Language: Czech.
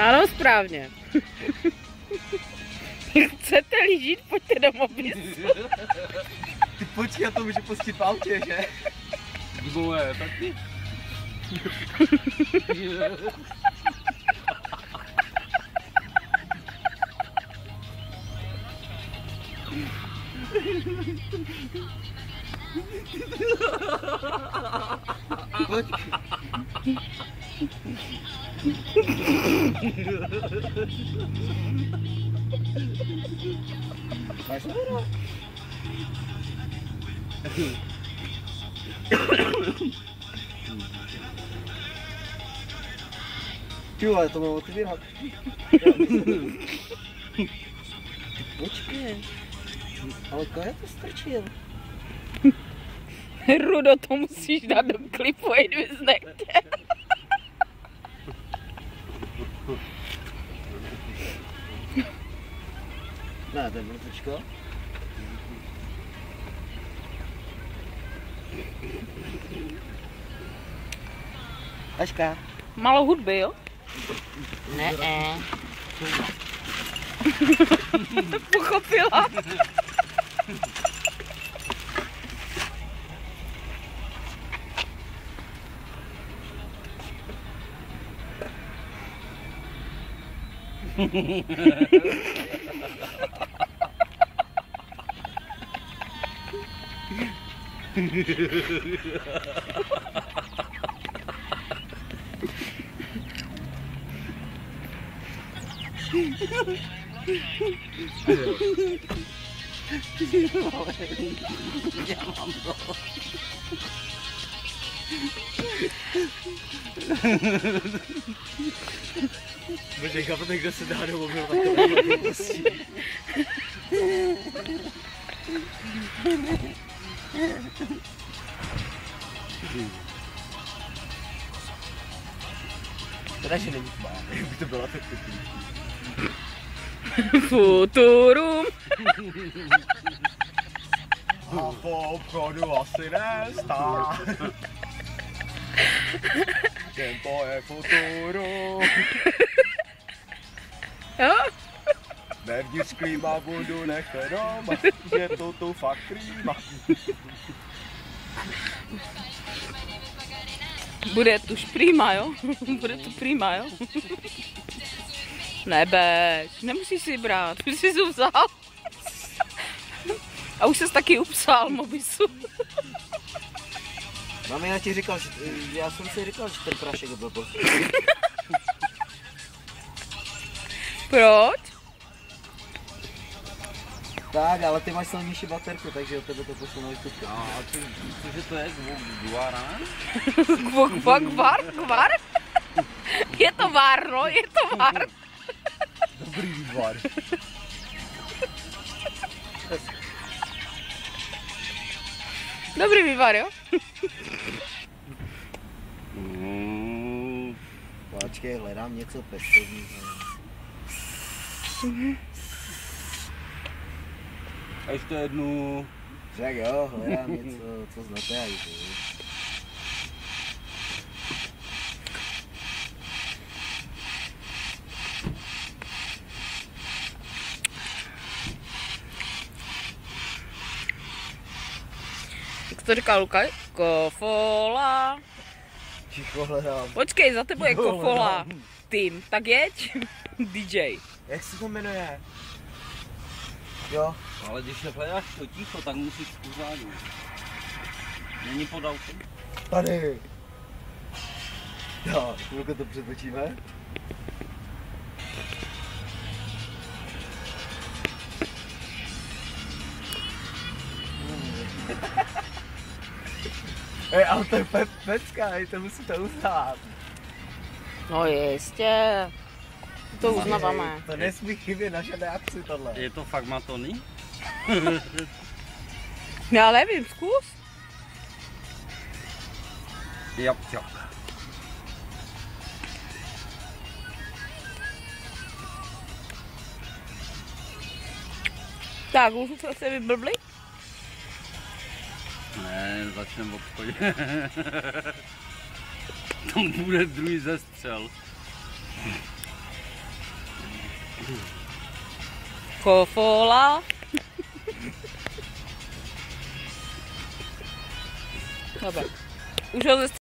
Ano, správně. Chcete-li žít, pojďte do mobisu. Ty počkej, já to můžu pustit v autě, že? Dvoje, taky. Máš to? Ty vole, to mám otvírat. Počkej. Ale koho to strčil? Rudo, to musíš dát do klipu, ať vyznejte. Ne, to je brutečko. Aška. Malo hudby, jo? Ne. Pochopila. Já mám to. Bože, chápete, kdo se dá do mobilu takové blbosti. Teda, že není tmá, jak by to byla tak pěkný. Futurum. A po obchodu asi nestá. Jen to je futurum. Jo? Nevdíš klíma, budu nechat doma, je to tu fakt klíma. Bude tu šprýma, jo? Bude tu prýma, jo? Nebež, nemusíš si brát, už jsi to vzal. A už jsi taky upsal mobisu. Mami, já ti říkal, že já jsem si říkal, že ten prašek byl prostě. Proč? Tak, ale ty máš silnější baterku, takže od tebe to posunou výstupky. A cože to je? Guarán? Kvar? Je to vár, no, je to vár. Dobrý vývar. Dobrý vývar, jo? Počkej, hledám něco pestovního. A ještě jednu. Tak jo, hledám něco, co znáte a jde. Jak to říká Lukaj? Kofola. Ticho hledám. Počkej, za tebou je Kofola. Tým, tak jeď. DJ. Jak se to jmenuje? Jo. Ale když hledáš to ticho, tak musíš pořádně. Není pod autem? Tady. Jo, chvilku to přetočíme. Ale to je pecka, to musíte uznat. No jistě. To uznáváme. To nesmí chybět na žádné akci tohle. Je to fakt matoný? Já nevím, zkus. Jo. Tak, už se vyblbli? Ne, začneme v obchodě. Tam bude druhý zestřel. Kofola. Dobra. Už ho